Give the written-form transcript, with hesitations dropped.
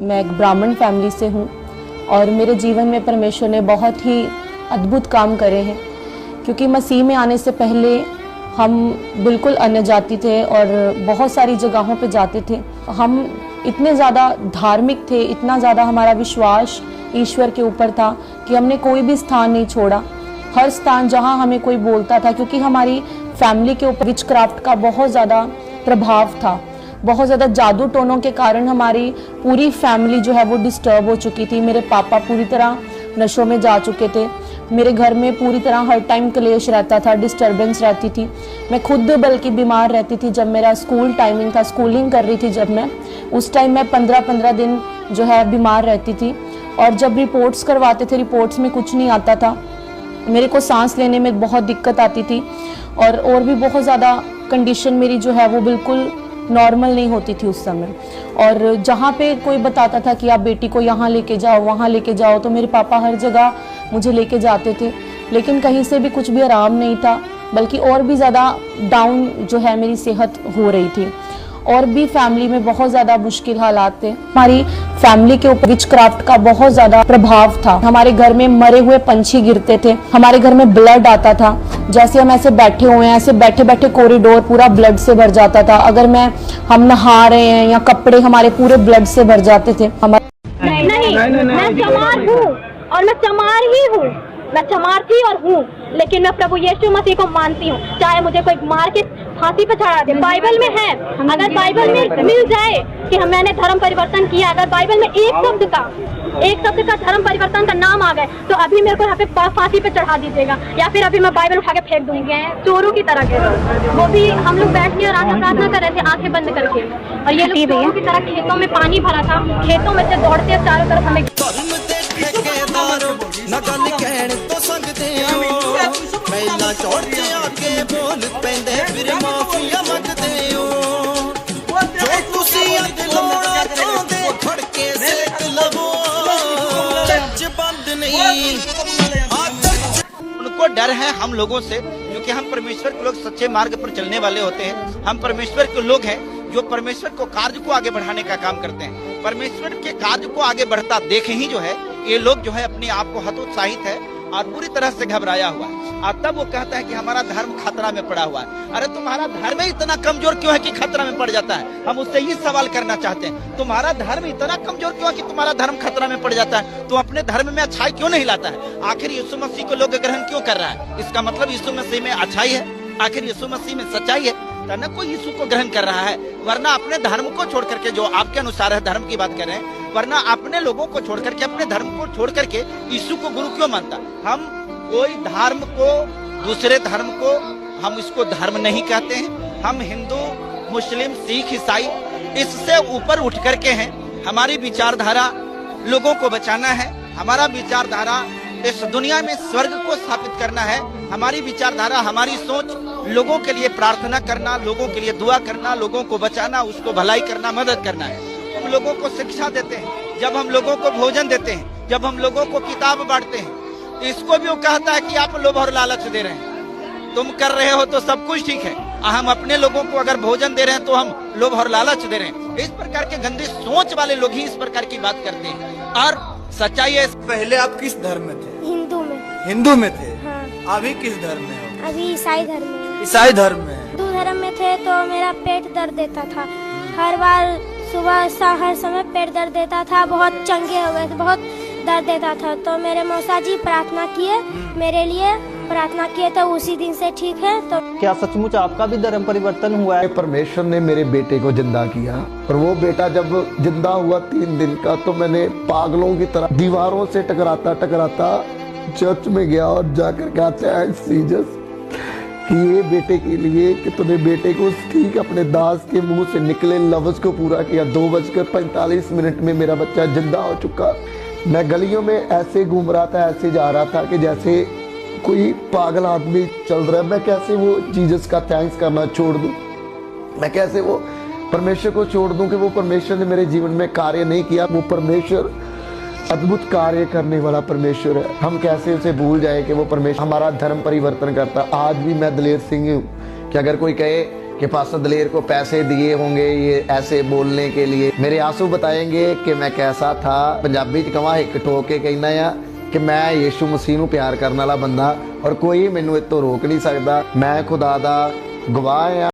मैं एक ब्राह्मण फैमिली से हूँ और मेरे जीवन में परमेश्वर ने बहुत ही अद्भुत काम करे हैं, क्योंकि मसीह में आने से पहले हम बिल्कुल अन्य जाति थे और बहुत सारी जगहों पे जाते थे। हम इतने ज़्यादा धार्मिक थे, इतना ज़्यादा हमारा विश्वास ईश्वर के ऊपर था कि हमने कोई भी स्थान नहीं छोड़ा। हर स्थान जहाँ हमें कोई बोलता था, क्योंकि हमारी फैमिली के ऊपर विचक्राफ्ट का बहुत ज़्यादा प्रभाव था। बहुत ज़्यादा जादू टोनों के कारण हमारी पूरी फैमिली जो है वो डिस्टर्ब हो चुकी थी। मेरे पापा पूरी तरह नशों में जा चुके थे। मेरे घर में पूरी तरह हर टाइम क्लेश रहता था, डिस्टर्बेंस रहती थी। मैं खुद बल्कि बीमार रहती थी। जब मेरा स्कूल टाइमिंग था, स्कूलिंग कर रही थी जब मैं, उस टाइम मैं 15-15 दिन जो है बीमार रहती थी। और जब रिपोर्ट्स करवाते थे, रिपोर्ट्स में कुछ नहीं आता था। मेरे को सांस लेने में बहुत दिक्कत आती थी और भी बहुत ज़्यादा कंडीशन मेरी जो है वो बिल्कुल नॉर्मल नहीं होती थी उस समय। और जहाँ पे कोई बताता था कि आप बेटी को यहाँ लेके जाओ, वहाँ लेके जाओ, तो मेरे पापा हर जगह मुझे लेके जाते थे, लेकिन कहीं से भी कुछ भी आराम नहीं था, बल्कि और भी ज़्यादा डाउन जो है मेरी सेहत हो रही थी। और भी फैमिली में बहुत ज़्यादा मुश्किल हालात थे। हमारी फैमिली के ऊपर विचक्राफ्ट का बहुत ज़्यादा प्रभाव था। हमारे घर में मरे हुए पंछी गिरते थे, हमारे घर में ब्लड आता था। जैसे हम ऐसे बैठे हुए हैं, ऐसे बैठे बैठे कॉरिडोर पूरा ब्लड से भर जाता था। अगर हम नहा रहे हैं या कपड़े हमारे पूरे ब्लड से भर जाते थे। नहीं, मैं चमार हूँ और मैं चमार ही हूँ। मैं चमार थी और हूँ, लेकिन मैं प्रभु यीशु मसीह को मानती हूँ। चाहे मुझे कोई मार के फांसी पे चढ़ा दे, बाइबल में है। अगर बाइबल में मिल जाए कि मैंने धर्म परिवर्तन किया, अगर बाइबल में एक शब्द का धर्म परिवर्तन का नाम आ गए, तो अभी मेरे को यहाँ पे फांसी पे चढ़ा दीजिएगा, या फिर अभी मैं बाइबल उठा के फेंक दूंगी। चोरों की तरह के वो भी हम लोग बैठ के रात में प्रार्थना कर रहे थे आंखें बंद करके, और ये लोग चोरों की तरह खेतों में पानी भरा था, खेतों में से दौड़ते चारों तरफ हमें। उनको डर है हम लोगों से, क्योंकि हम परमेश्वर के लोग सच्चे मार्ग पर चलने वाले होते हैं। हम परमेश्वर के लोग हैं जो परमेश्वर को कार्य को आगे बढ़ाने का काम करते हैं। परमेश्वर के कार्य को आगे बढ़ता देख ही जो है ये लोग जो है अपने आप को हतोत्साहित है और पूरी तरह से घबराया हुआ है। और तब वो कहता है कि हमारा धर्म खतरा में पड़ा हुआ है। अरे तुम्हारा धर्म इतना कमजोर क्यों है कि खतरा में पड़ जाता है? हम उससे ये सवाल करना चाहते हैं, तुम्हारा धर्म इतना कमजोर क्यों है कि तुम्हारा धर्म खतरा में पड़ जाता है? तुम अपने धर्म में अच्छाई क्यों नहीं लाता है? आखिर यीशु मसीह को लोग ग्रहण क्यों कर रहा है? इसका मतलब यीशु मसीह में अच्छाई है, आखिर यीशु मसीह में सच्चाई है, न कोई यीशु को ग्रहण कर रहा है। वरना अपने धर्म को छोड़ करके, जो आपके अनुसार है धर्म की बात कर रहे हैं, वरना अपने लोगों को छोड़ करके, अपने धर्म को छोड़ करके यीशु को गुरु क्यों मानता? हम कोई धर्म को, दूसरे धर्म को हम इसको धर्म नहीं कहते हैं। हम हिंदू, मुस्लिम, सिख, ईसाई इससे ऊपर उठ करके हैं। हमारी विचारधारा लोगों को बचाना है। हमारा विचारधारा इस दुनिया में स्वर्ग को स्थापित करना है। हमारी विचारधारा, हमारी सोच लोगों के लिए प्रार्थना करना, लोगों के लिए दुआ करना, लोगों को बचाना, उसको भलाई करना, मदद करना है। हम लोगों को शिक्षा देते हैं, जब हम लोगों को भोजन देते हैं, जब हम लोगों को किताब बांटते हैं, इसको भी वो कहता है कि आप लोभ और लालच दे रहे हैं। तुम कर रहे हो तो सब कुछ ठीक है, हम अपने लोगों को अगर भोजन दे रहे हैं तो हम लोभ और लालच दे रहे हैं। इस प्रकार के गंदी सोच वाले लोग ही इस प्रकार की बात करते हैं। और सच्चाई है, पहले आप किस धर्म में थे? हिंदू में थे। हाँ। अभी किस धर्म में हो? अभी ईसाई धर्म में। ईसाई धर्म में। हिंदू धर्म में थे तो मेरा पेट दर्द देता था, हर बार सुबह हर समय पेट दर्द देता था, बहुत चंगे हो गए थे, बहुत दर्द देता था। तो मेरे मौसा जी प्रार्थना किए, मेरे लिए प्रार्थना किए, तो उसी दिन से ठीक है। तो क्या सचमुच आपका भी धर्म परिवर्तन हुआ है? परमेश्वर ने मेरे बेटे को जिंदा किया, और वो बेटा जब जिंदा हुआ 3 दिन का, तो मैंने पागलों की तरह दीवारों से टकराता चर्च में गया और जाकर कहा थैंक्स जीसस कि ये बेटे के लिए कि तूने बेटे को ठीक अपने दास के मुंह से निकले लफ्ज को पूरा किया। 2:45 में मेरा बच्चा जिंदा हो चुका। मैं गलियों में ऐसे घूम रहा था, ऐसे जा रहा था कि जैसे कोई पागल आदमी चल रहा है। मैं कैसे वो जीसस का थैंक्स करना छोड़ दूं? मैं कैसे वो परमेश्वर को छोड़ दूं कि वो परमेश्वर ने मेरे जीवन में कार्य नहीं किया? वो परमेश्वर अद्भुत कार्य करने वाला परमेश्वर है। हम कैसे उसे भूल जाए कि वो परमेश्वर हमारा धर्म परिवर्तन करता। आज भी मैं दलेर सिंह हूँ कि अगर कोई कहे कि पास्टर दलेर को पैसे दिए होंगे ये ऐसे बोलने के लिए। मेरे आंसू बताएंगे कि मैं कैसा था। पंजाबी च कहां एक ठोक के कहना आ कि मैं यीशु मसीह नूं प्यार करने वाला बंदा और कोई मैनू इत्थों रोक नहीं सकता। मैं खुदा दा गवाह आ।